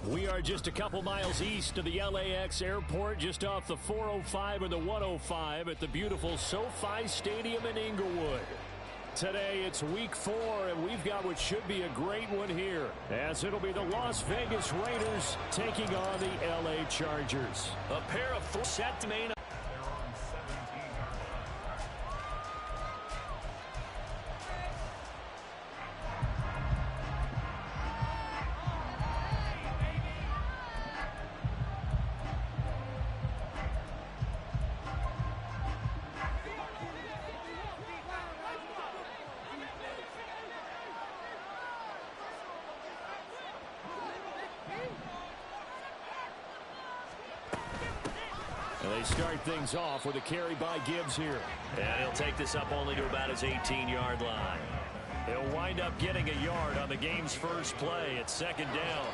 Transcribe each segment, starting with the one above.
We are just a couple miles east of the LAX airport, just off the 405 or the 105 at the beautiful SoFi Stadium in Inglewood. Today, it's week 4, and we've got what should be a great one here, as it'll be the Las Vegas Raiders taking on the LA Chargers. A pair of four set to main. They start things off with a carry by Gibbs here. And he'll take this up only to about his 18-yard line. He'll wind up getting a yard on the game's first play at second down.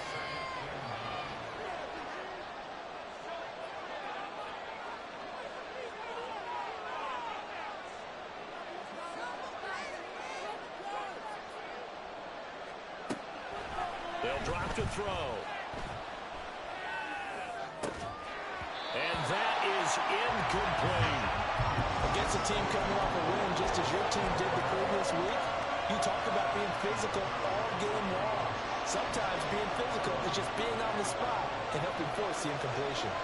They'll drop to throw. And that is incomplete. Against a team coming off a win just as your team did the previous week, you talk about being physical all game long. Sometimes being physical is just being on the spot and helping force the incompletion.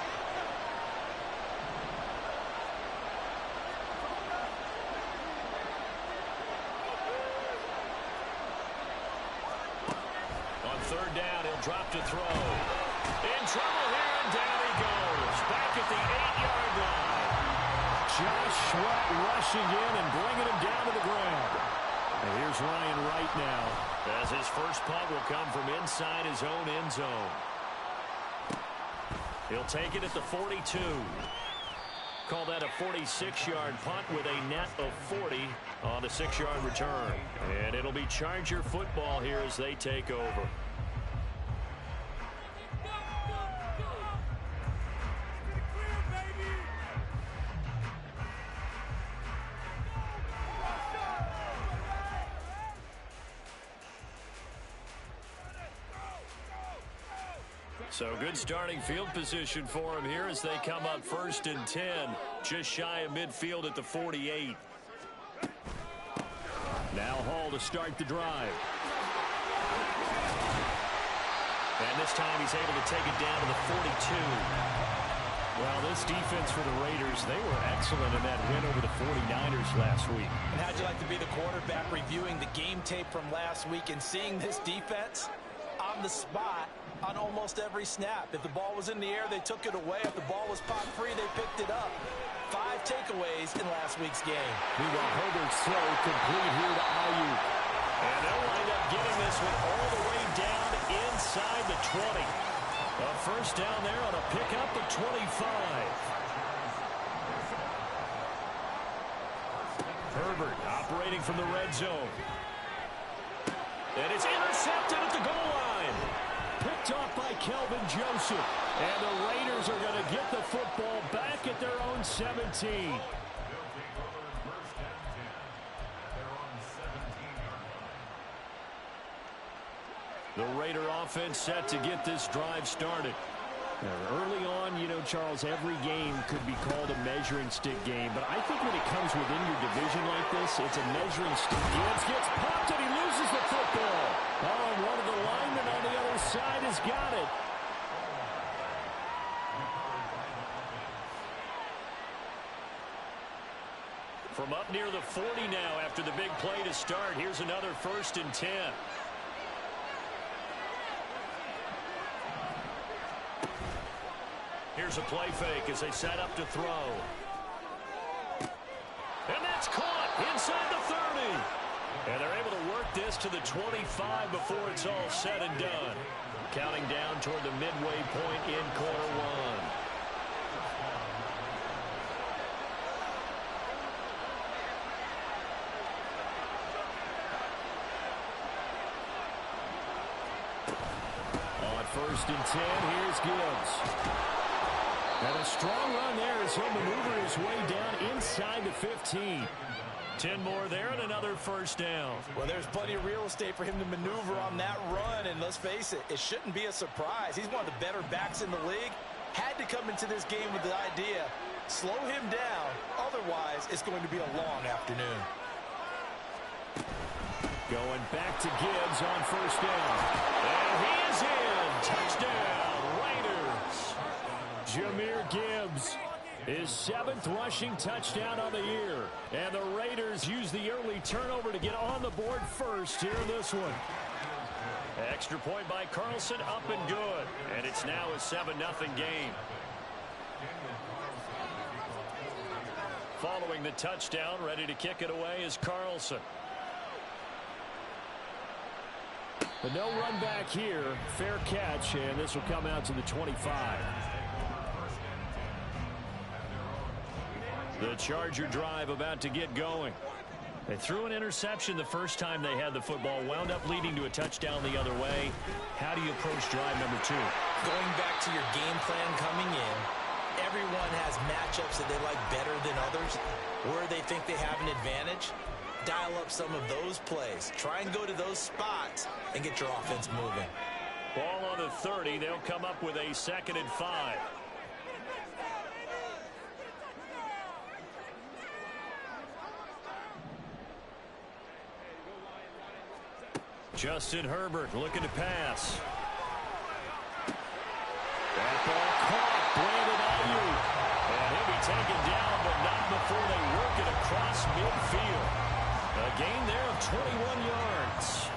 On third down, he'll drop to throw. In trouble here, and down he goes. Back at the 8-yard line. Josh Sweat rushing in and bringing him down to the ground. And here's Ryan Wright now, as his first punt will come from inside his own end zone. He'll take it at the 42. Call that a 46-yard punt with a net of 40 on the 6-yard return. And it'll be Charger football here as they take over. So good starting field position for him here as they come up 1st and 10. Just shy of midfield at the 48. Now Hall to start the drive. And this time he's able to take it down to the 42. Well, this defense for the Raiders, they were excellent in that win over the 49ers last week. And how'd you like to be the quarterback reviewing the game tape from last week and seeing this defense on the spot on almost every snap? If the ball was in the air, they took it away. If the ball was popped free, they picked it up. 5 takeaways in last week's game. Meanwhile, Herbert's throw complete here to Ayuk. And they'll wind up getting this one all the way down inside the 20. A first down there on a pickup at 25. Herbert operating from the red zone. And it's intercepted at the goal line. Picked off by Kelvin Joseph. And the Raiders are going to get the football back at their own 17. The Raider offense set to get this drive started. Now, early on, you know, Charles, every game could be called a measuring stick game. But I think when it comes within your division like this, it's a measuring stick. Gibbs gets popped and he loses the football. Oh, and one of the linemen on the other side has got it. From up near the 40 now after the big play to start. Here's another 1st and 10. Here's a play fake as they set up to throw. And that's caught inside the 30. And they're able to work this to the 25 before it's all said and done. Counting down toward the midway point in quarter one. On 1st and 10, here's Gibbs. And a strong run there as he'll maneuver his way down inside the 15. 10 more there and another first down. Well, there's plenty of real estate for him to maneuver on that run, and let's face it, it shouldn't be a surprise. He's one of the better backs in the league. Had to come into this game with the idea, slow him down, otherwise it's going to be a long afternoon. Going back to Gibbs on first down. And he is in. Touchdown, Raiders. Jahmyr Gibbs, his 7th rushing touchdown on the year. And the Raiders use the early turnover to get on the board first here in this one. Extra point by Carlson, up and good. And it's now a 7-0 game. Following the touchdown, ready to kick it away is Carlson. But no run back here. Fair catch, and this will come out to the 25. The Charger drive about to get going. They threw an interception the first time they had the football, wound up leading to a touchdown the other way. How do you approach drive number 2? Going back to your game plan coming in, everyone has matchups that they like better than others, where they think they have an advantage. Dial up some of those plays. Try and go to those spots and get your offense moving. Ball on the 30. They'll come up with a 2nd and 5. Justin Herbert looking to pass. That ball caught. Brandon Ayuk. And he'll be taken down, but not before they work it across midfield. A gain there of 21 yards.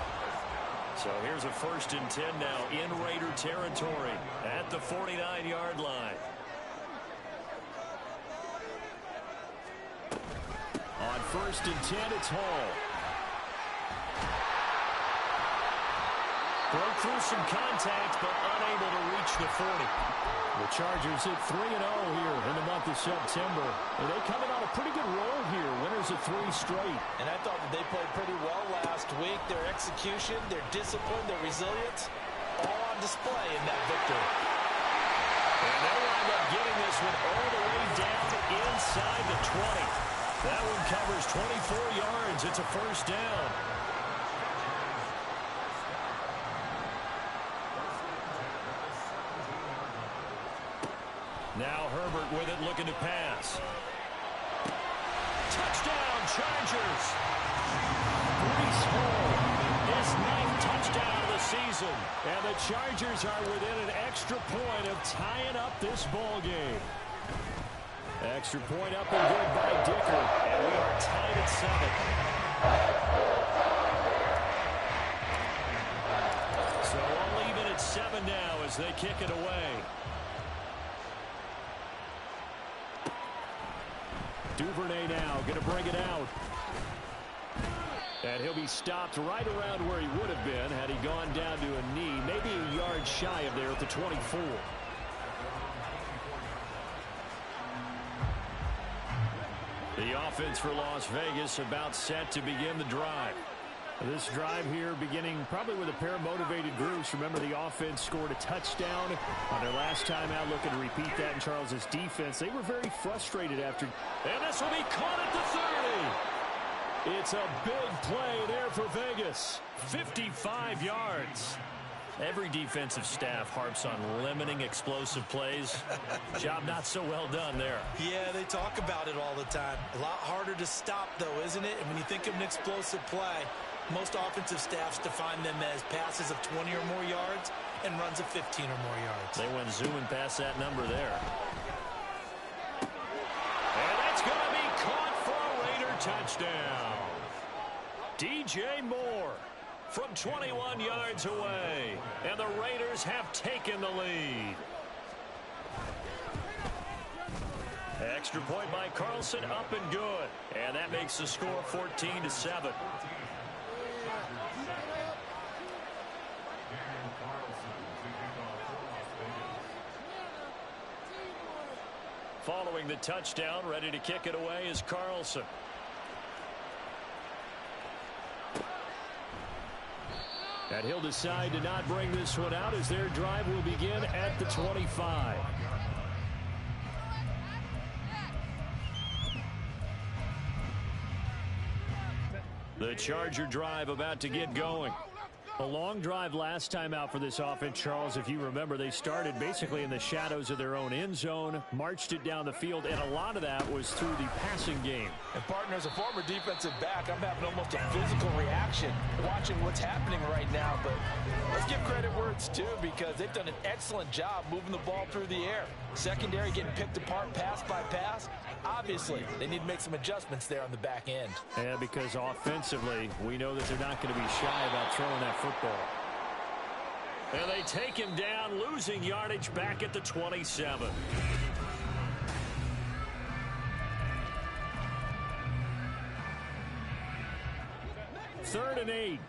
So here's a 1st and 10 now in Raider territory at the 49-yard line. On 1st and 10, it's Hall. Broke through some contact, but unable to reach the 40. The Chargers hit 3-0 here in the month of September. And they come in on a pretty good roll here. Winners of 3 straight. And I thought that they played pretty well last week. Their execution, their discipline, their resilience, all on display in that victory. And they'll wind up getting this one all the way down inside the 20. That one covers 24 yards. It's a first down. Now Herbert with it, looking to pass. Touchdown, Chargers. Breece Hall, his 9th touchdown of the season. And the Chargers are within an extra point of tying up this ball game. Extra point up and good by Dicker. And we are tied at 7. So we'll leave it at 7 now as they kick it away. Duvernay now going to bring it out. And he'll be stopped right around where he would have been had he gone down to a knee, maybe a yard shy of there at the 24. The offense for Las Vegas about set to begin the drive. This drive here beginning probably with a pair of motivated groups. Remember, the offense scored a touchdown on their last time out. Looking to repeat that in Charles's defense. They were very frustrated after. And this will be caught at the 30. It's a big play there for Vegas. 55 yards. Every defensive staff harps on limiting explosive plays. Job not so well done there. Yeah, they talk about it all the time. A lot harder to stop, though, isn't it? And when you think of an explosive play, most offensive staffs define them as passes of 20 or more yards and runs of 15 or more yards. They went zooming past that number there. And that's going to be caught for a Raider touchdown. DJ Moore from 21 yards away. And the Raiders have taken the lead. Extra point by Carlson, up and good. And that makes the score 14-7. Following the touchdown, ready to kick it away is Carlson. And he'll decide to not bring this one out as their drive will begin at the 25. Charger drive about to get going. A long drive last time out for this offense, Charles. If you remember, they started basically in the shadows of their own end zone, marched it down the field, and a lot of that was through the passing game. And, partner, as a former defensive back, I'm having almost a physical reaction watching what's happening right now. But let's give credit where it's due, because they've done an excellent job moving the ball through the air. Secondary getting picked apart pass by pass. Obviously, they need to make some adjustments there on the back end. Yeah, because offensively, we know that they're not going to be shy about throwing that football. And they take him down, losing yardage back at the 27. Third and 8.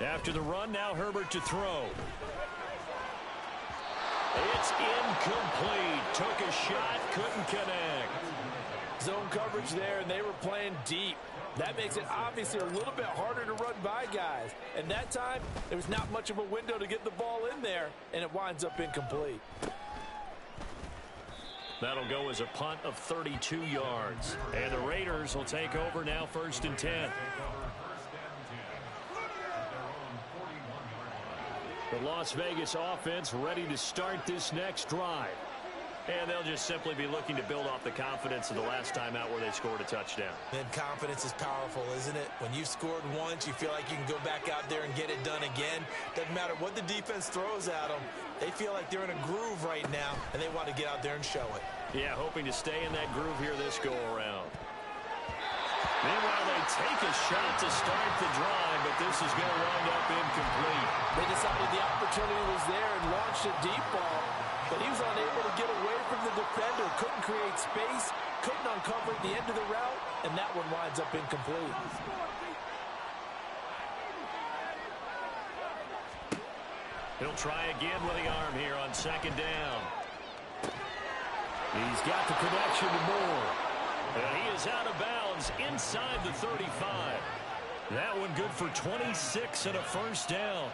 After the run, now Herbert to throw. It's incomplete. Took a shot, couldn't connect. Zone coverage there, and they were playing deep. That makes it obviously a little bit harder to run by guys. And that time, there was not much of a window to get the ball in there, and it winds up incomplete. That'll go as a punt of 32 yards. And the Raiders will take over now, 1st and 10. The Las Vegas offense ready to start this next drive. And they'll just simply be looking to build off the confidence of the last time out where they scored a touchdown. Then confidence is powerful, isn't it? When you've scored once, you feel like you can go back out there and get it done again. Doesn't matter what the defense throws at them. They feel like they're in a groove right now, and they want to get out there and show it. Yeah, hoping to stay in that groove here this go-around. Meanwhile, they take a shot to start the drive, but this is going to wind up incomplete. They decided the opportunity was there and launched a deep ball, but he was unable to get away from the defender. Couldn't create space, couldn't uncover the end of the route, and that one winds up incomplete. He'll try again with the arm here on 2nd down. He's got the connection to Moore. And he is out of bounds inside the 35. That one good for 26 and a 1st down.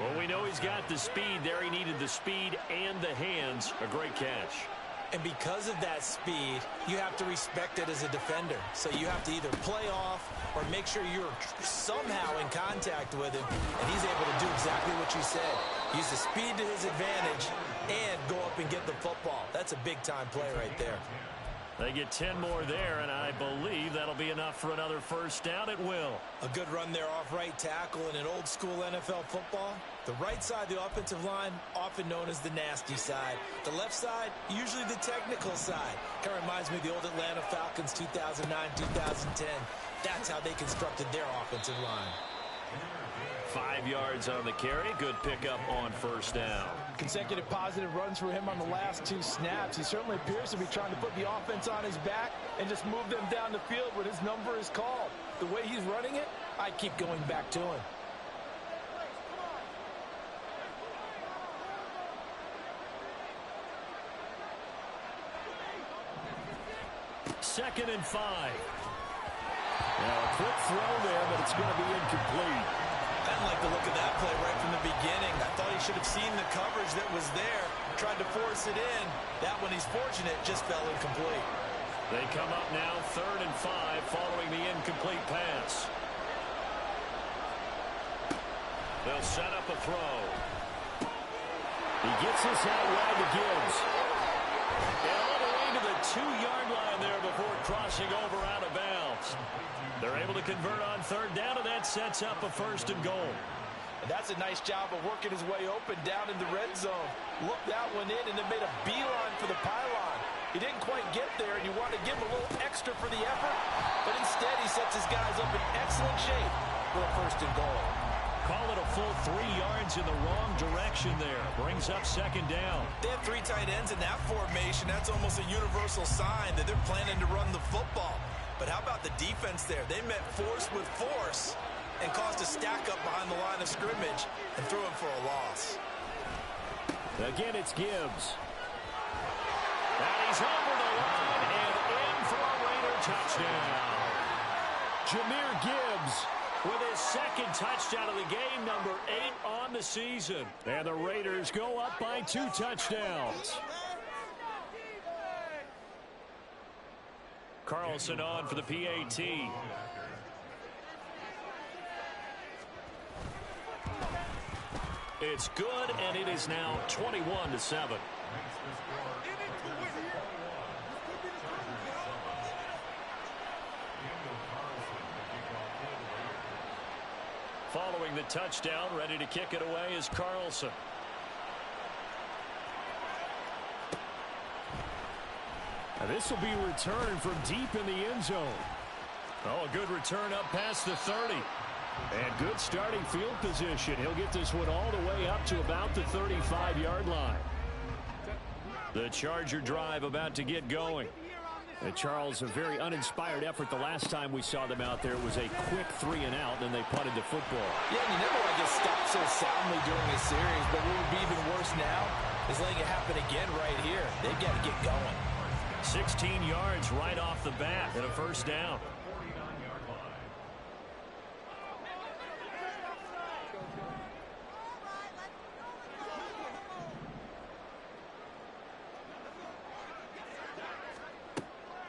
Well, we know he's got the speed there. He needed the speed and the hands. A great catch. And because of that speed, you have to respect it as a defender. So you have to either play off or make sure you're somehow in contact with him. And he's able to do exactly what you said. Use the speed to his advantage and go up and get the football. That's a big-time play right there. They get 10 more there, and I believe that'll be enough for another 1st down. It will. A good run there off right tackle in an old-school NFL football. The right side of the offensive line, often known as the nasty side. The left side, usually the technical side. Kind of reminds me of the old Atlanta Falcons 2009, 2010. That's how they constructed their offensive line. 5 yards on the carry. Good pickup on 1st down. Consecutive positive runs for him on the last 2 snaps. He certainly appears to be trying to put the offense on his back and just move them down the field when his number is called. The way he's running it, I keep going back to him. Second and 5. Now a quick throw there, but it's going to be incomplete. I didn't like the look of that play right from the beginning. I thought he should have seen the coverage that was there, tried to force it in. That one, he's fortunate, just fell incomplete. They come up now 3rd and 5 following the incomplete pass. They'll set up a throw. He gets this out wide to Gibbs. And all the way to the 2-yard line there before crossing over out of bounds. They're able to convert on 3rd down, and that sets up a 1st and goal. And that's a nice job of working his way open down in the red zone. Looked that one in and then made a beeline for the pylon. He didn't quite get there, and you want to give him a little extra for the effort, but instead he sets his guys up in excellent shape for a 1st and goal. Call it a full 3 yards in the wrong direction there. Brings up 2nd down. They have 3 tight ends in that formation. That's almost a universal sign that they're planning to run the football. But how about the defense there? They met force with force and caused a stack up behind the line of scrimmage and threw him for a loss. Again, it's Gibbs. And he's over the line and in for a Raider touchdown. Jahmyr Gibbs with his 2nd touchdown of the game, number 8 on the season. And the Raiders go up by 2 touchdowns. Carlson on for the PAT. It's good, and it is now 21-7. Following the touchdown, ready to kick it away is Carlson. Now this will be returned from deep in the end zone. Oh, a good return up past the 30. And good starting field position. He'll get this one all the way up to about the 35-yard line. The Charger drive about to get going. And Charles, a very uninspired effort the last time we saw them out there. It was a quick 3-and-out, and they punted the football. Yeah, you never want to get stopped so soundly during a series, but what would be even worse now is letting it happen again right here. They've got to get going. 16 yards right off the bat and a first down.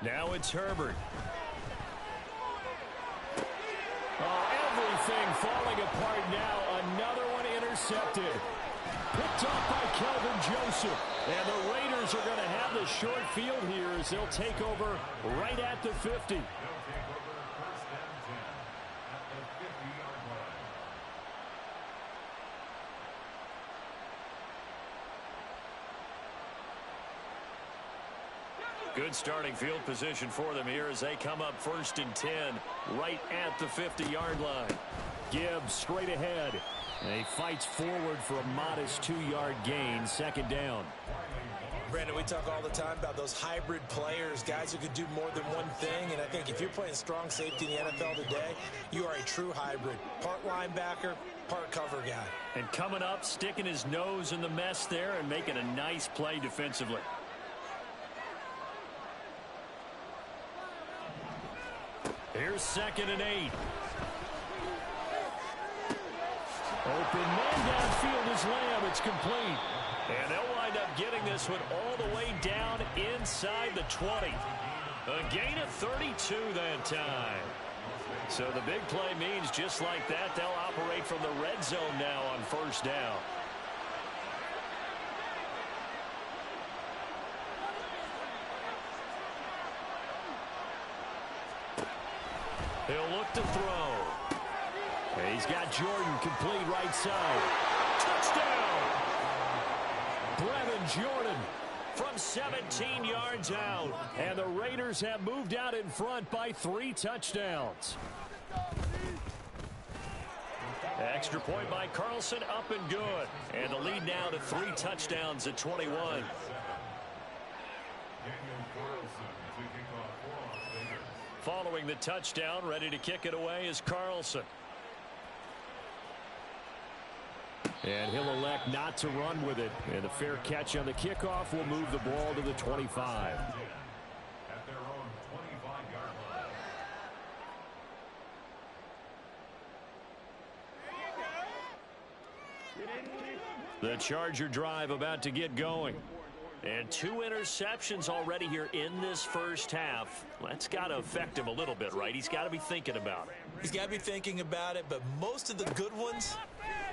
Now it's Herbert. Oh, everything falling apart now. Another one intercepted. Picked off by Kelvin Joseph. And the Raiders are going to have the short field here as they'll take over right at the 50. Good starting field position for them here as they come up 1st and 10 right at the 50-yard line. Gibbs straight ahead. And he fights forward for a modest 2-yard gain, 2nd down. Brandon, we talk all the time about those hybrid players, guys who could do more than one thing, and I think if you're playing strong safety in the NFL today, you are a true hybrid. Part linebacker, part cover guy. And coming up, sticking his nose in the mess there and making a nice play defensively. Here's 2nd and 8. Open man downfield is Lamb. It's complete. And they'll wind up getting this one all the way down inside the 20. A gain of 32 that time. So the big play means just like that, they'll operate from the red zone now on 1st down. He'll look to throw. And he's got Jordan complete right side. Touchdown! Brevin Jordan from 17 yards out. And the Raiders have moved out in front by 3 touchdowns. Extra point by Carlson, up and good. And the lead now to 3 touchdowns at 21. Following the touchdown, ready to kick it away is Carlson. And he'll elect not to run with it. And the fair catch on the kickoff will move the ball to the 25. The Charger drive about to get going. And 2 interceptions already here in this first half. That's got to affect him a little bit, right? He's got to be thinking about it. He's got to be thinking about it, but most of the good ones,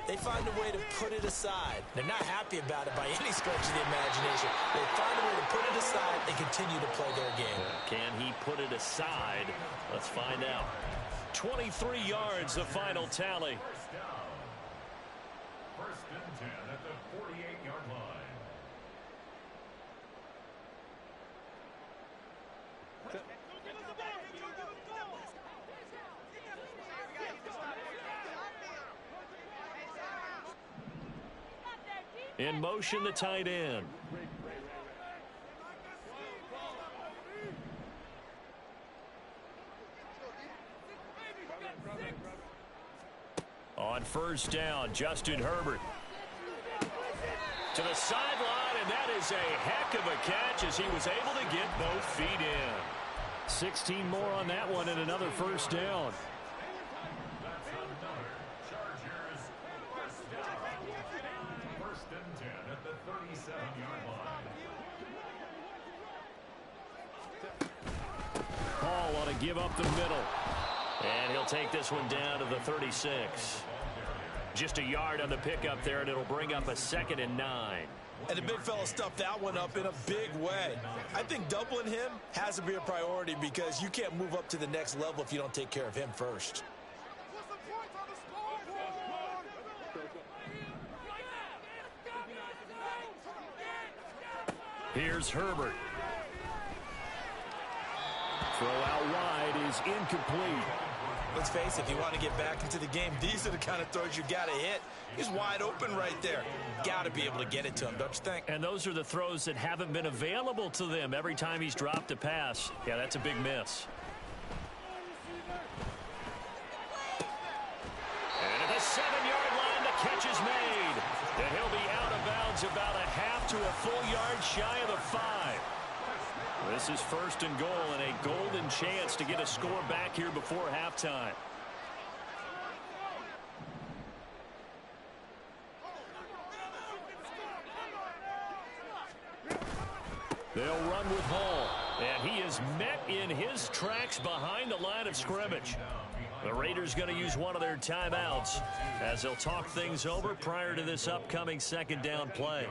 they find a way to put it aside. They're not happy about it by any stretch of the imagination. They find a way to put it aside and continue to play their game. Can he put it aside? Let's find out. 23 yards, the final tally. First and 10 at the 48-yard line. In motion, the tight end. On 1st down, Justin Herbert. To the sideline, and that is a heck of a catch as he was able to get both feet in. 16 more on that one and another 1st down. That's another Chargers first down. First and 10 at the 37-yard line. give up the middle. And he'll take this one down to the 36. Just a yard on the pickup there, and it'll bring up a 2nd and 9. And the big fella stuffed that one up in a big way. I think doubling him has to be a priority because you can't move up to the next level if you don't take care of him first. Here's Herbert. Throw out wide is incomplete. Let's face it, if you want to get back into the game, these are the kind of throws you got to hit. He's wide open right there. Got to be able to get it to him, don't you think? And those are the throws that haven't been available to them every time he's dropped a pass. Yeah, that's a big miss. And at the 7-yard line, the catch is made. And he'll be out of bounds about a half to a full yard shy of the 5. This is 1st and goal and a golden chance to get a score back here before halftime. They'll run with Hall, and he is met in his tracks behind the line of scrimmage. The Raiders going to use one of their timeouts as they'll talk things over prior to this upcoming 2nd down play.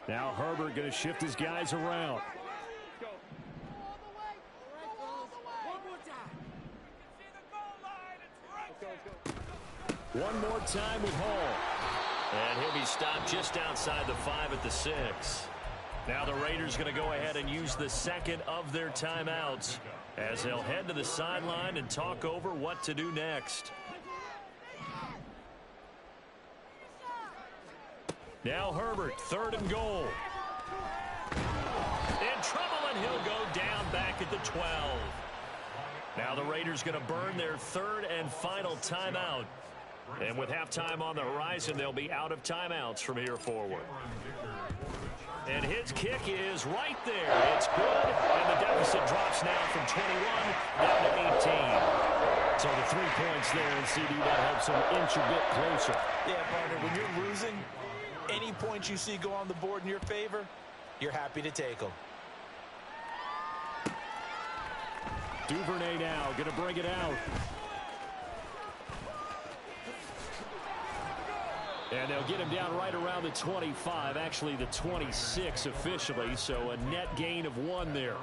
Now Herbert going to shift his guys around. One more time with Hall. And he'll be stopped just outside the 5 at the 6. Now the Raiders going to go ahead and use the 2nd of their timeouts as they'll head to the sideline and talk over what to do next. Now Herbert, 3rd and goal. In trouble, and he'll go down back at the 12. Now the Raiders going to burn their 3rd and final timeout. And with halftime on the horizon, they'll be out of timeouts from here forward. And his kick is right there. It's good, and the deficit drops now from 21 down to 18. So the 3 points there, and CD, that helps them inch a bit closer. Yeah, partner, when you're losing, any points you see go on the board in your favor, you're happy to take them. Duvernay now going to bring it out. And they'll get him down right around the 25, actually the 26 officially, so a net gain of 1 there.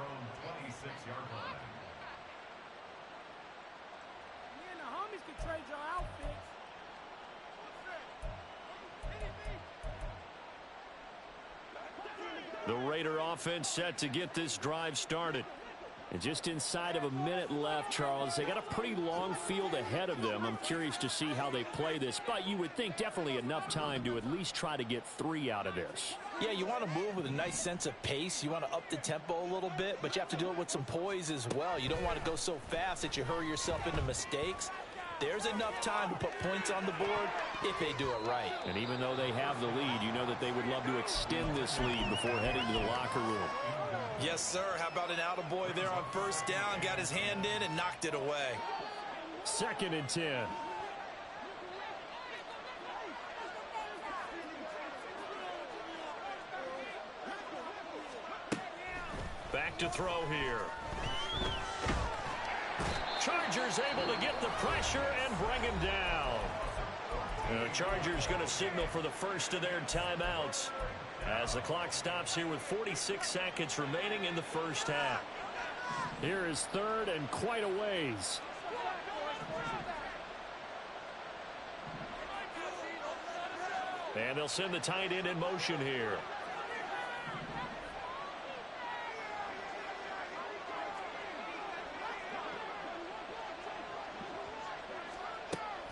The Raider offense set to get this drive started. And just inside of a minute left, Charles, they got a pretty long field ahead of them. I'm curious to see how they play this, but you would think definitely enough time to at least try to get 3 out of this. Yeah, you want to move with a nice sense of pace. You want to up the tempo a little bit, but you have to do it with some poise as well. You don't want to go so fast that you hurry yourself into mistakes. There's enough time to put points on the board if they do it right. And even though they have the lead, you know that they would love to extend this lead before heading to the locker room. Yes, sir. How about an attaboy there on 1st down? Got his hand in and knocked it away. 2nd and 10. Back to throw here. Chargers able to get the pressure and bring him down. The Chargers going to signal for the first of their timeouts as the clock stops here with 46 seconds remaining in the first half. Here is 3rd and quite a ways. And they'll send the tight end in motion here.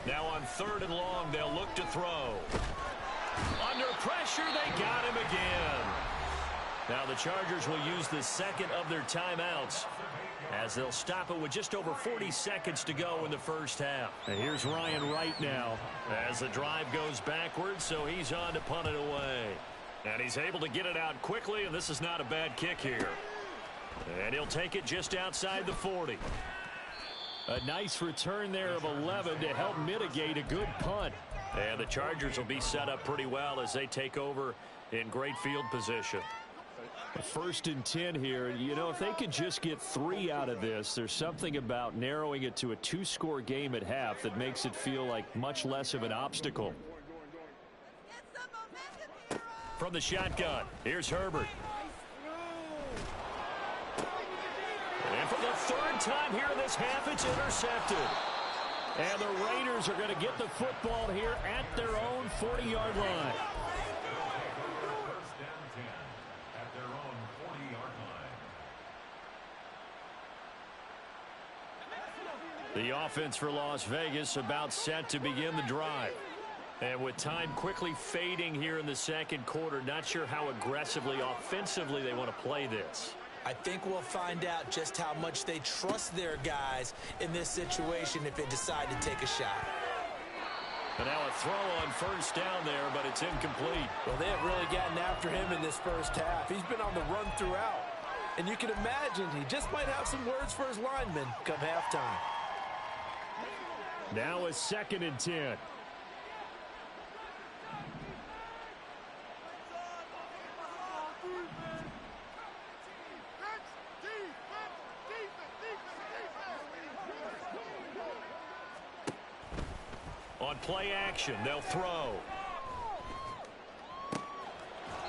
Now on 3rd and long, they'll look to throw. Under pressure, they got him again. Now the Chargers will use the 2nd of their timeouts as they'll stop it with just over 40 seconds to go in the first half. And here's Ryan Wright now as the drive goes backwards, so he's on to punt it away. And he's able to get it out quickly, and this is not a bad kick here. And he'll take it just outside the 40. A nice return there of 11 to help mitigate a good punt. And the Chargers will be set up pretty well as they take over in great field position. First and 10 here. You know, if they could just get 3 out of this, there's something about narrowing it to a 2-score game at half that makes it feel like much less of an obstacle. From the shotgun, here's Herbert. And for the 3rd time here in this half, it's intercepted. And the Raiders are going to get the football here at their own 40-yard line. The offense for Las Vegas about set to begin the drive. And with time quickly fading here in the second quarter, not sure how aggressively, offensively they want to play this. I think we'll find out just how much they trust their guys in this situation if they decide to take a shot. And now a throw on first down there, but it's incomplete. Well, they have really gotten after him in this first half. He's been on the run throughout. And you can imagine he just might have some words for his linemen come halftime. Now a 2nd and 10. On play action, they'll throw.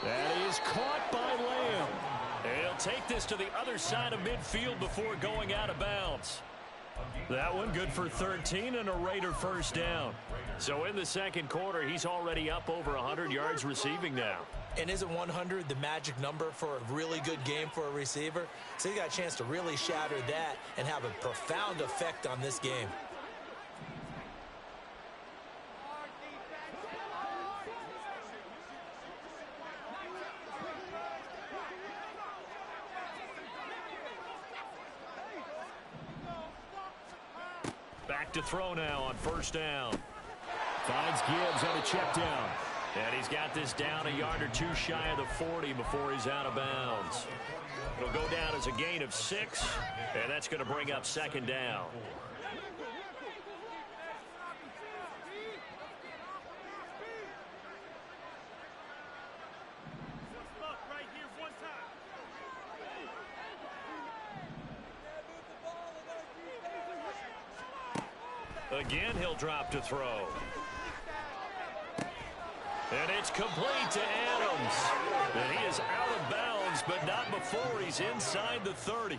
That is caught by Lamb. And he'll take this to the other side of midfield before going out of bounds. That one good for 13 and a Raider first down. So in the second quarter, he's already up over 100 yards receiving now. And isn't 100 the magic number for a really good game for a receiver? So he got a chance to really shatter that and have a profound effect on this game. Back to throw now on first down. Finds Gibbs on a check down. And he's got this down a yard or 2 shy of the 40 before he's out of bounds. It'll go down as a gain of 6, and that's going to bring up 2nd down. Again, he'll drop to throw. And it's complete to Adams. And he is out of bounds, but not before he's inside the 30.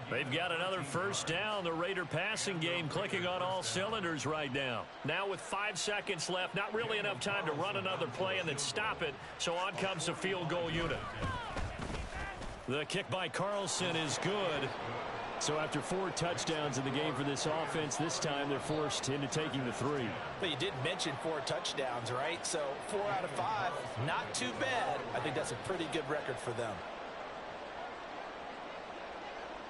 They've got another first down. The Raider passing game clicking on all cylinders right now. Now with 5 seconds left, not really enough time to run another play and then stop it. So on comes the field goal unit. The kick by Carlson is good. So after 4 touchdowns in the game for this offense, this time they're forced into taking the 3. But you did mention 4 touchdowns, right? So 4 out of 5, not too bad. I think that's a pretty good record for them.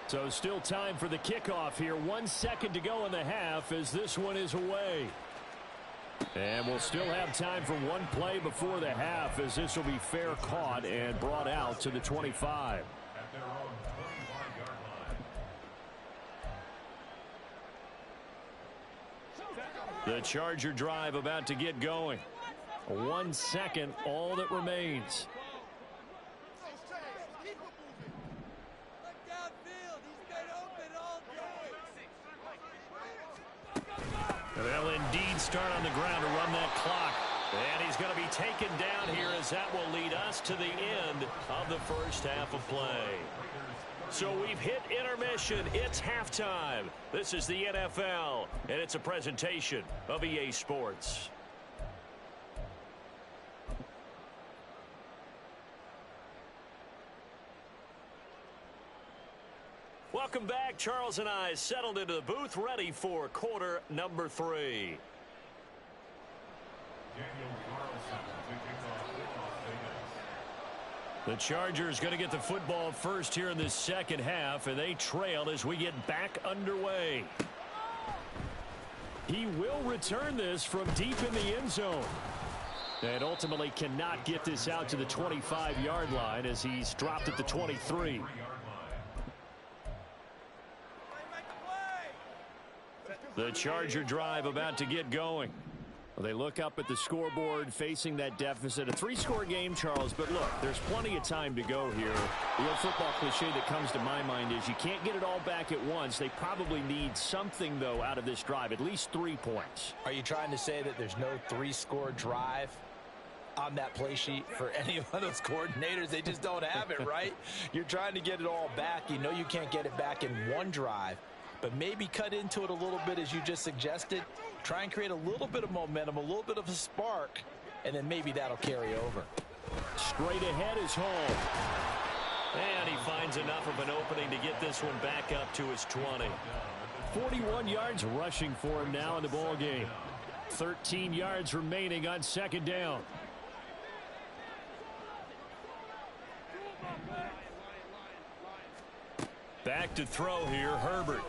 So still time for the kickoff here. 1 second to go in the half as this one is away. And we'll still have time for one play before the half as this will be fair caught and brought out to the 25. The Charger drive about to get going. 1 second, all that remains. They'll indeed start on the ground to run that clock. And he's going to be taken down here as that will lead us to the end of the first half of play. So we've hit intermission. It's halftime. This is the NFL, and it's a presentation of EA Sports. Welcome back. Charles and I settled into the booth, ready for quarter number 3. The Chargers going to get the football first here in this second half, and they trail as we get back underway. He will return this from deep in the end zone. And ultimately cannot get this out to the 25-yard line as he's dropped at the 23. The Charger drive about to get going. Well, they look up at the scoreboard facing that deficit. A 3-score game, Charles, but look, there's plenty of time to go here. The old football cliche that comes to my mind is you can't get it all back at once. They probably need something, though, out of this drive, at least 3 points. Are you trying to say that there's no 3-score drive on that play sheet for any of those coordinators? They just don't have it, right? You're trying to get it all back. You know you can't get it back in one drive, but maybe cut into it a little bit as you just suggested. Try and create a little bit of momentum, a little bit of a spark, and then maybe that'll carry over. Straight ahead is Hall. And he finds enough of an opening to get this one back up to his 20. 41 yards rushing for him now in the ball game. 13 yards remaining on second down. Back to throw here, Herbert.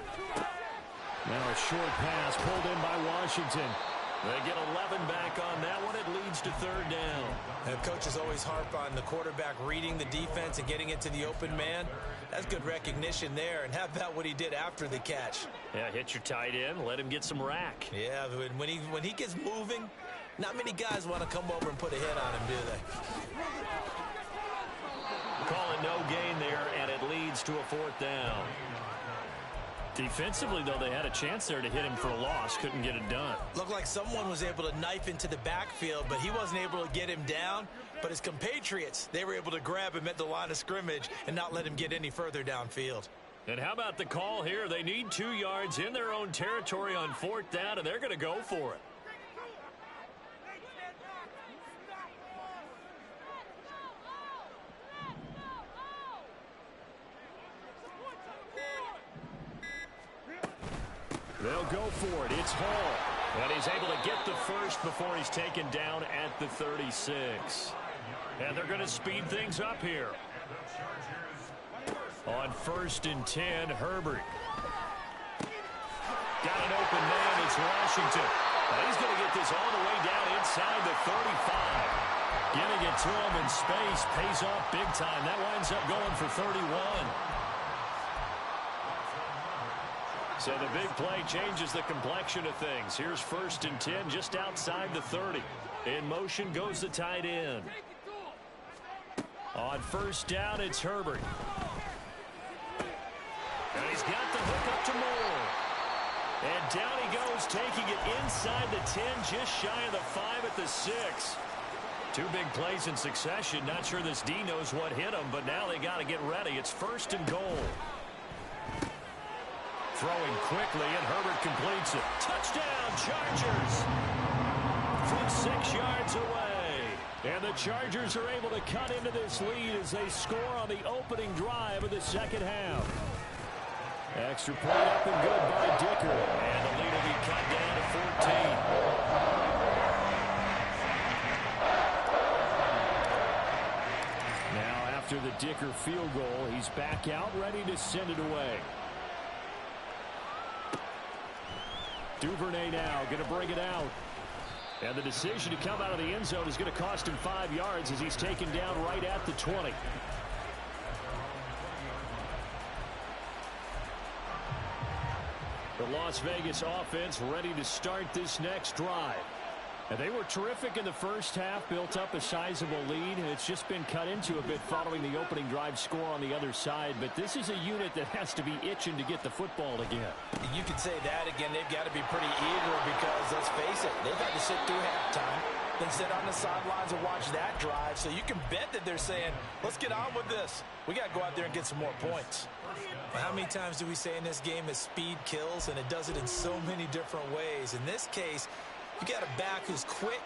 Now a short pass pulled in by Washington. They get 11 back on that one. It leads to third down. And coaches always harp on the quarterback reading the defense and getting it to the open man. That's good recognition there. And how about what he did after the catch? Yeah, hit your tight end, let him get some rack. Yeah, when he gets moving, not many guys want to come over and put a hit on him, do they? Calling no gain there, and it leads to a fourth down. Defensively, though, they had a chance there to hit him for a loss. Couldn't get it done. Looked like someone was able to knife into the backfield, but he wasn't able to get him down. But his compatriots, they were able to grab him at the line of scrimmage and not let him get any further downfield. And how about the call here? They need 2 yards in their own territory on fourth down, and they're going to go for it. They'll go for it. It's Hall. And he's able to get the first before he's taken down at the 36. And they're going to speed things up here. On 1st and 10, Herbert. Got an open man. It's Washington. And he's going to get this all the way down inside the 35. Getting it to him in space pays off big time. That winds up going for 31. So the big play changes the complexion of things. Here's 1st and 10 just outside the 30. In motion goes the tight end. On 1st down, it's Herbert. And he's got the hook up to Moore. And down he goes, taking it inside the 10, just shy of the 5 at the 6. 2 big plays in succession. Not sure this D knows what hit him, but now they got to get ready. It's 1st and goal. Throwing quickly, and Herbert completes it. Touchdown, Chargers! From 6 yards away. And the Chargers are able to cut into this lead as they score on the opening drive of the second half. Extra point up and good by Dicker. And the lead will be cut down to 14. Now after the Dicker field goal, he's back out ready to send it away. Duvernay now going to bring it out. And the decision to come out of the end zone is going to cost him 5 yards as he's taken down right at the 20. The Las Vegas offense ready to start this next drive. And they were terrific in the first half, built up a sizable lead. It's just been cut into a bit following the opening drive score on the other side. But this is a unit that has to be itching to get the football again. You could say that again. They've got to be pretty eager because, let's face it, they've had to sit through halftime, then sit on the sidelines and watch that drive. So you can bet that they're saying, let's get on with this. We got to go out there and get some more points. But how many times do we say in this game that speed kills, and it does it in so many different ways? In this case, you got a back who's quick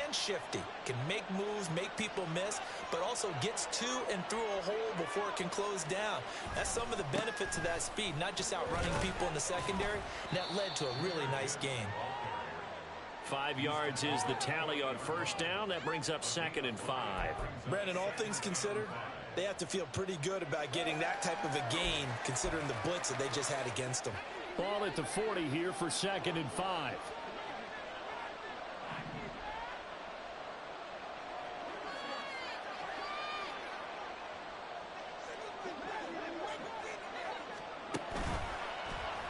and shifty, can make moves, make people miss, but also gets to and through a hole before it can close down. That's some of the benefits of that speed, not just outrunning people in the secondary. And that led to a really nice game. 5 yards is the tally on 1st down. That brings up 2nd and 5. Brandon, all things considered, they have to feel pretty good about getting that type of a gain, considering the blitz that they just had against them. Ball at the 40 here for 2nd and 5.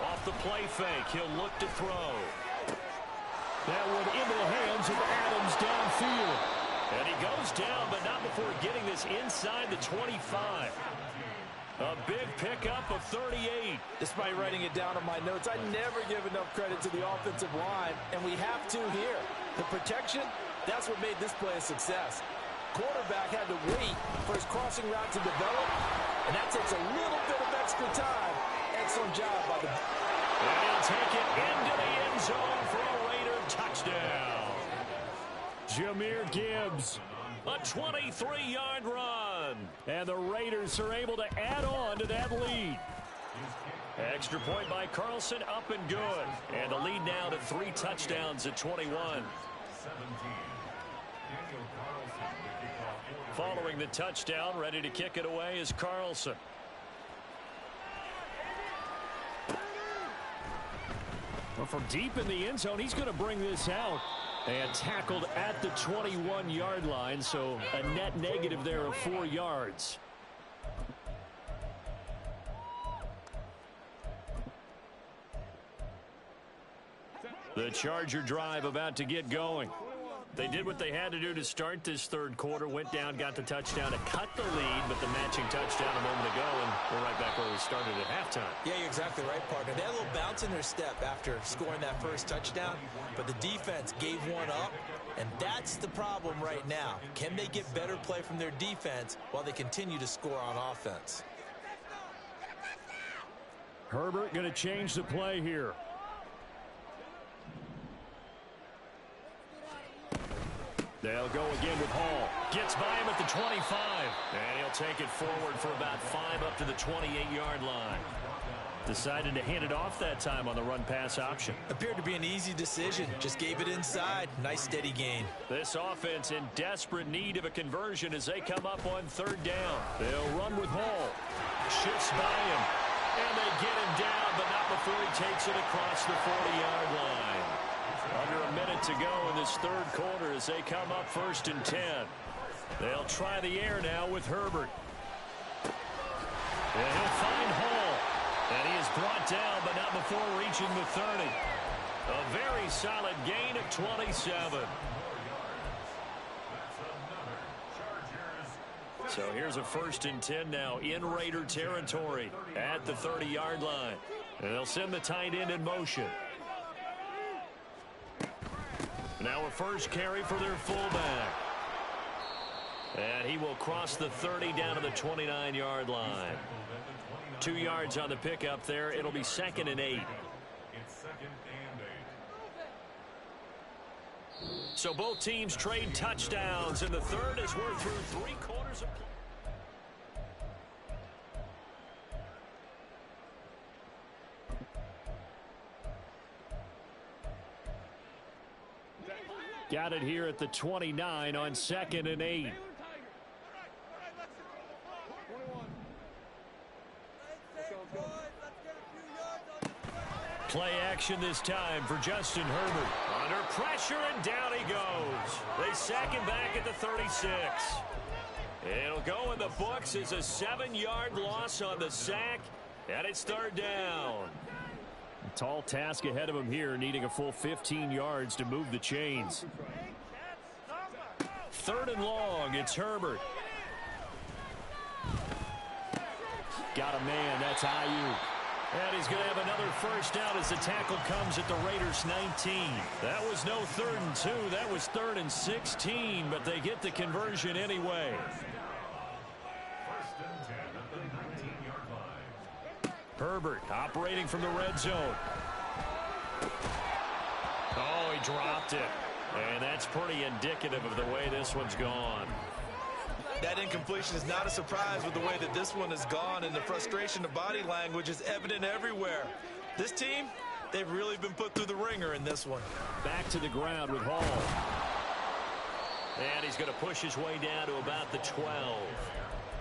Off the play fake, he'll look to throw. That one into the hands of Adams downfield. And he goes down, but not before getting this inside the 25. A big pickup of 38. Despite writing it down on my notes, I never give enough credit to the offensive line, and we have to here. The protection, that's what made this play a success. Quarterback had to wait for his crossing route to develop, and that takes a little bit of extra time. Excellent job by the... And he'll take it into the end zone for a Raider touchdown. Jahmyr Gibbs, a 23-yard run. And the Raiders are able to add on to that lead. Extra point by Carlson, up and good. And the lead now to 3 touchdowns at 21. Following the touchdown, ready to kick it away is Carlson. Well, from deep in the end zone, he's going to bring this out. And tackled at the 21-yard line, so a net negative there of 4 yards. The Charger drive about to get going. They did what they had to do to start this third quarter, went down, got the touchdown to cut the lead, but the matching touchdown a moment ago, and we're right back where we started at halftime. Yeah, you're exactly right, partner. They had a little bounce in their step after scoring that first touchdown, but the defense gave one up, and that's the problem right now. Can they get better play from their defense while they continue to score on offense? Herbert going to change the play here. They'll go again with Hall. Gets by him at the 25. And he'll take it forward for about 5 up to the 28-yard line. Decided to hand it off that time on the run-pass option. Appeared to be an easy decision. Just gave it inside. Nice steady gain. This offense in desperate need of a conversion as they come up on 3rd down. They'll run with Hall. Shifts by him. And they get him down, but not before he takes it across the 40-yard line. Under a minute to go in this third quarter as they come up 1st and 10. They'll try the air now with Herbert. And he'll find Hall. And he is brought down, but not before reaching the 30. A very solid gain of 27. So here's a 1st and 10 now in Raider territory at the 30-yard line. And they'll send the tight end in motion. Now a first carry for their fullback. And he will cross the 30 down to the 29-yard line. 2 yards on the pickup there. It'll be 2nd and 8. So both teams trade touchdowns in the third as we're through 3 quarters of play. Got it here at the 29 on 2nd and 8. Play action this time for Justin Herbert. Under pressure, and down he goes. They sack him back at the 36. It'll go in the books as a 7-yard loss on the sack, and it's 3rd down. A tall task ahead of him here, needing a full 15 yards to move the chains. 3rd and long, it's Herbert. Got a man, that's Ayuk. And he's going to have another first down as the tackle comes at the Raiders' 19. That was no 3rd and 2. That was 3rd and 16, but they get the conversion anyway. 1st and 10 at the 19-yard line. Herbert operating from the red zone. Oh, he dropped it. And that's pretty indicative of the way this one's gone. That incompletion is not a surprise with the way that this one has gone, and the frustration of body language is evident everywhere. This team, they've really been put through the ringer in this one. Back to the ground with Hall. And he's going to push his way down to about the 12.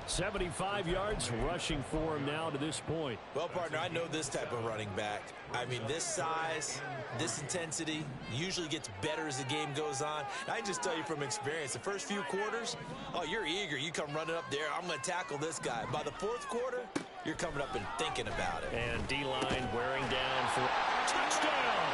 75 yards rushing for him now to this point. Well, partner, I know this type of running back. I mean, this size, this intensity usually gets better as the game goes on. I can just tell you from experience, the first few quarters, oh, you're eager. You come running up there, I'm going to tackle this guy. By the 4th quarter, you're coming up and thinking about it. And D-line wearing down for touchdown.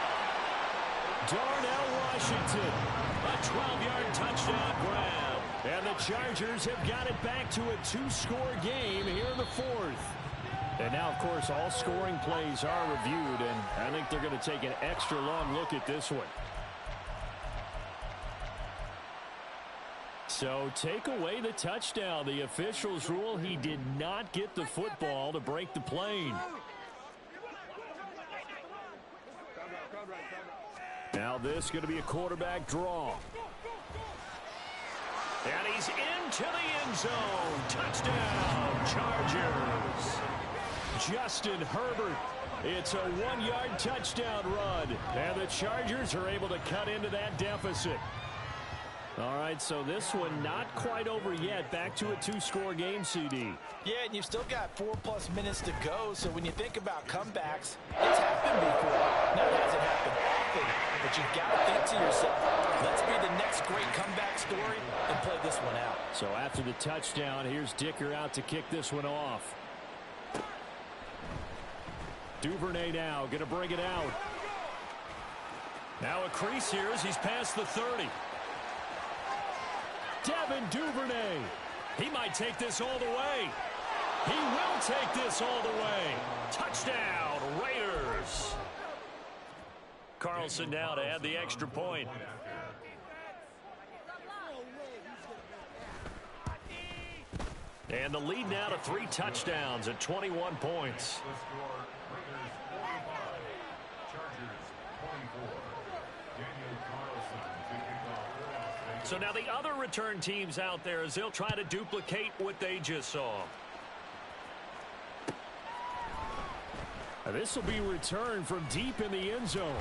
Darnell Washington. A 12-yard touchdown grab. And the Chargers have got it back to a 2-score game here in the fourth. And now, of course, all scoring plays are reviewed, and I think they're going to take an extra long look at this one. So take away the touchdown. The officials rule he did not get the football to break the plane. Now this is going to be a quarterback draw. And he's into the end zone. Touchdown, Chargers. Justin Herbert. It's a 1-yard touchdown run. And the Chargers are able to cut into that deficit. All right, so this one not quite over yet. Back to a 2-score game, CD. Yeah, and you've still got 4+ minutes to go. So when you think about comebacks, it's happened before. Now, it hasn't happened often, but you've got to think to yourself, let's be the next great comeback story and play this one out. So after the touchdown, here's Dicker out to kick this one off. Duvernay now going to bring it out. Now a crease here as he's past the 30. Devin Duvernay. He might take this all the way. He will take this all the way. Touchdown, Raiders. Carlson now to add the extra point. And the lead now to 3 touchdowns at 21 points. So now the other return teams out there as they'll try to duplicate what they just saw. This will be returned from deep in the end zone.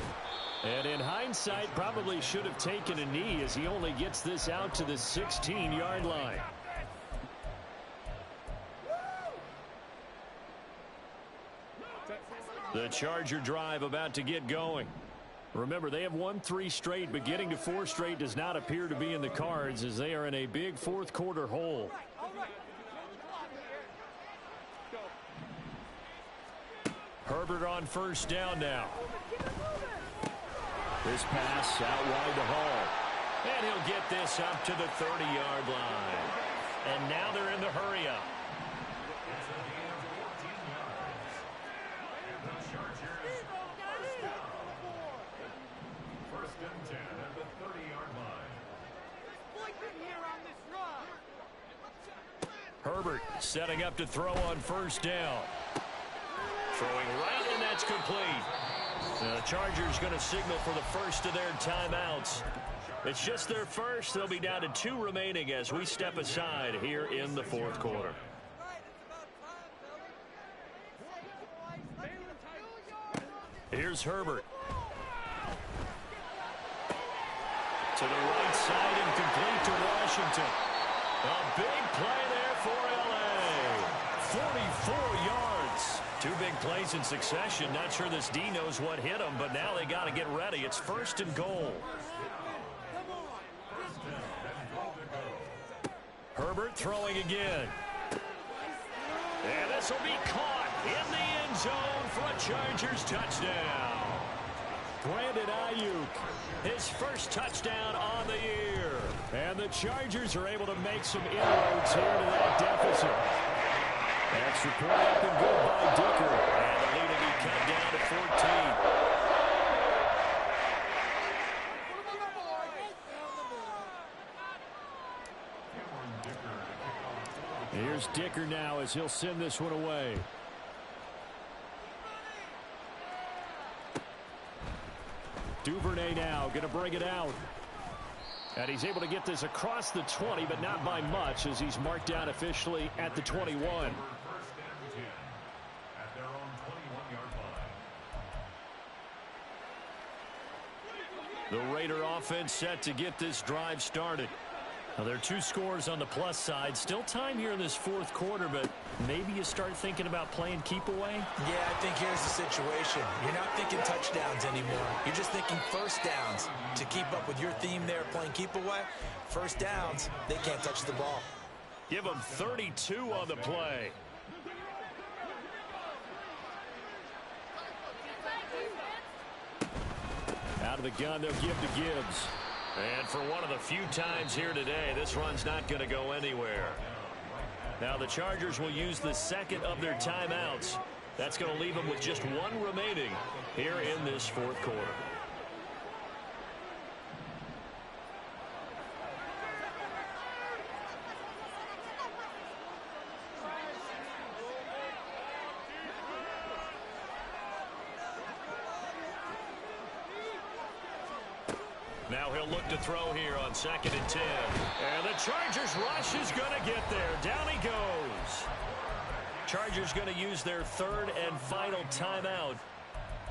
And in hindsight, probably should have taken a knee as he only gets this out to the 16-yard line. The Charger drive about to get going. Remember, they have won 3 straight, but getting to 4 straight does not appear to be in the cards as they are in a big fourth-quarter hole. Herbert on first down now. This pass out wide to Hall. And he'll get this up to the 30-yard line. And now they're in the hurry-up. Herbert setting up to throw on first down. Throwing right, and that's complete. The Chargers going to signal for the first of their timeouts. It's just their first. They'll be down to 2 remaining as we step aside here in the fourth quarter. Here's Herbert. To the right side and complete to Washington. A big play there for L.A. 44 yards. 2 big plays in succession. Not sure this D knows what hit him, but now they got to get ready. It's 1st and goal. Herbert throwing again. And this will be caught in the end zone for a Chargers touchdown. Brandon Ayuk, his first touchdown on the year. And the Chargers are able to make some inroads here to that deficit. That's reported up and good by Dicker. And the lead will be cut down to 14. Here's Dicker now as he'll send this one away. Duvernay now going to bring it out. And he's able to get this across the 20, but not by much as he's marked down officially at the 21. The Raider offense set to get this drive started. Now, there are 2 scores on the plus side. Still time here in this fourth quarter, but maybe you start thinking about playing keep away? Yeah, I think here's the situation. You're not thinking touchdowns anymore. You're just thinking first downs. To keep up with your theme there, playing keep away, first downs, they can't touch the ball. Give them 32 on the play. Out out of the gun. They'll give to Gibbs. And for one of the few times here today, this run's not going to go anywhere. Now the Chargers will use the second of their timeouts. That's going to leave them with just one remaining here in this fourth quarter. Now he'll look to throw here on 2nd and 10. And the Chargers rush is going to get there. Down he goes. Chargers going to use their third and final timeout.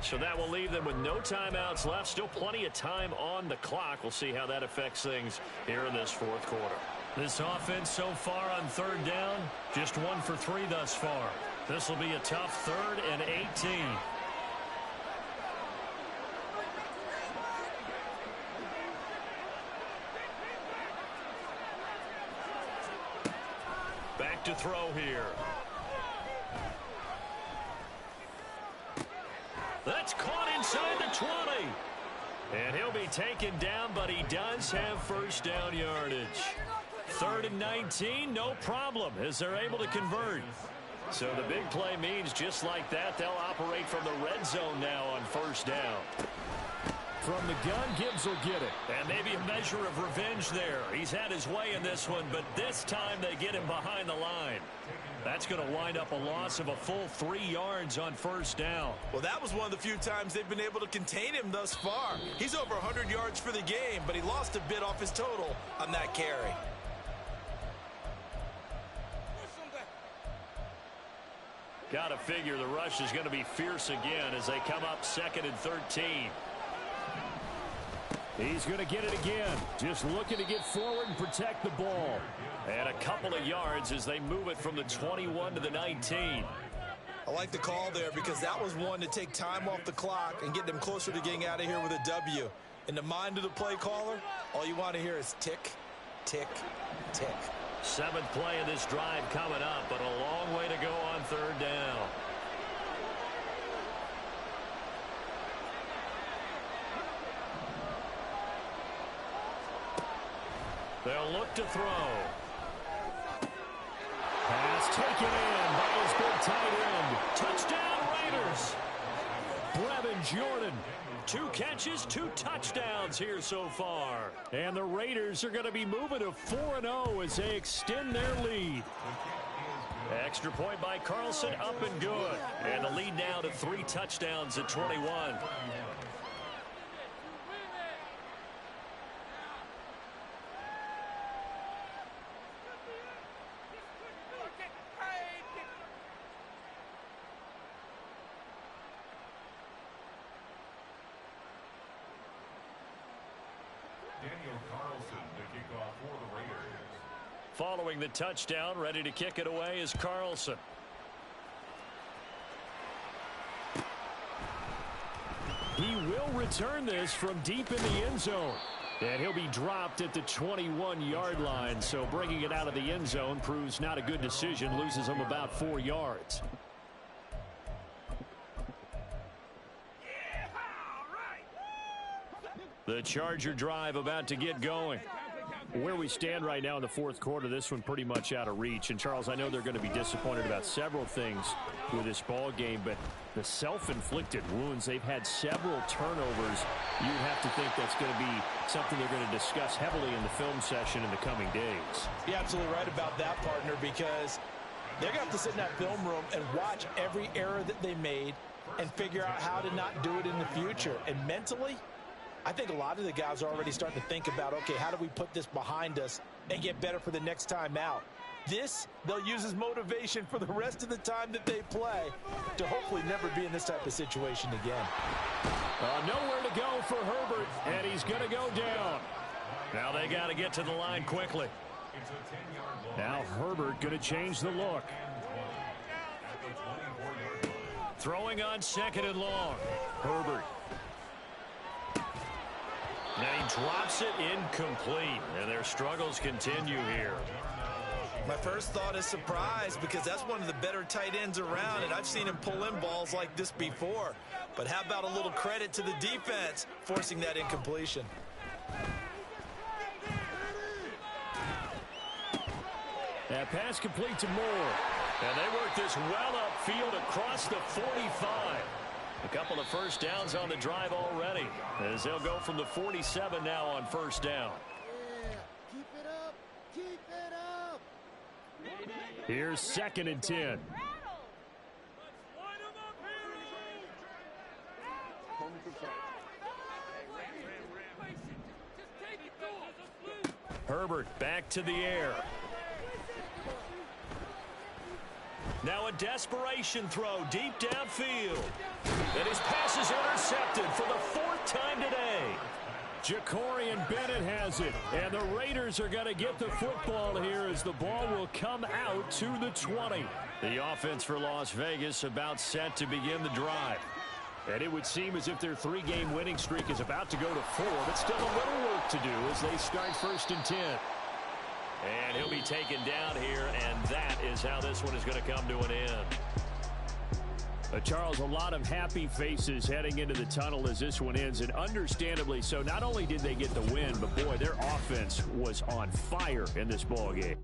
So that will leave them with no timeouts left. Still plenty of time on the clock. We'll see how that affects things here in this fourth quarter. This offense so far on 3rd down, just 1 for 3 thus far. This will be a tough 3rd and 18. Back to throw here. That's caught inside the 20. And he'll be taken down, but he does have first down yardage. 3rd and 19, no problem, as they're able to convert. So the big play means just like that, they'll operate from the red zone now on first down. From the gun, Gibbs will get it. And maybe a measure of revenge there. He's had his way in this one, but this time they get him behind the line. That's going to wind up a loss of a full 3 yards on first down. Well, that was one of the few times they've been able to contain him thus far. He's over 100 yards for the game, but he lost a bit off his total on that carry. Got to figure the rush is going to be fierce again as they come up 2nd and 13. He's going to get it again. Just looking to get forward and protect the ball. And a couple of yards as they move it from the 21 to the 19. I like the call there because that was one to take time off the clock and get them closer to getting out of here with a W. In the mind of the play caller, all you want to hear is tick, tick, tick. 7th play of this drive coming up, but a long way to go on 3rd down. They'll look to throw. Pass taken in by his big tight end. Touchdown Raiders. Brevin Jordan. 2 catches, 2 touchdowns here so far. And the Raiders are going to be moving to 4-0 as they extend their lead. Extra point by Carlson, up and good. And the lead now to 3 touchdowns at 21. Daniel Carlson to kick off for the Raiders. Following the touchdown, ready to kick it away is Carlson. He will return this from deep in the end zone. And he'll be dropped at the 21-yard line. So bringing it out of the end zone proves not a good decision. Loses him about 4 yards. The Charger drive about to get going. Where we stand right now in the fourth quarter, this one pretty much out of reach. And, Charles, I know they're going to be disappointed about several things with this ball game, but the self-inflicted wounds, they've had several turnovers. You have to think that's going to be something they're going to discuss heavily in the film session in the coming days. You're absolutely right about that, partner, because they're going to have to sit in that film room and watch every error that they made and figure out how to not do it in the future. And mentally, I think a lot of the guys are already starting to think about, okay, how do we put this behind us and get better for the next time out? This, they'll use as motivation for the rest of the time that they play to hopefully never be in this type of situation again. Nowhere to go for Herbert, and he's going to go down. Now they got to get to the line quickly. Now Herbert going to change the look. Throwing on 2nd and long. Herbert. And he drops it incomplete, and their struggles continue here. My first thought is surprise because that's one of the better tight ends around, and I've seen him pull in balls like this before. But how about a little credit to the defense forcing that incompletion? That pass complete to Moore. And they work this well upfield across the 45. A couple of first downs on the drive already, as they'll go from the 47 now on first down. Keep it up. Keep it up. Here's 2nd and 10. Herbert back to the air. Now a desperation throw deep downfield. And his pass is intercepted for the 4th time today. Jacorian Bennett has it. And the Raiders are going to get the football here as the ball will come out to the 20. The offense for Las Vegas about set to begin the drive. And it would seem as if their 3-game winning streak is about to go to 4, but still a little work to do as they start 1st and 10. And he'll be taken down here, and that is how this one is going to come to an end. Charles, a lot of happy faces heading into the tunnel as this one ends, and understandably so. Not only did they get the win, but boy, their offense was on fire in this ball game.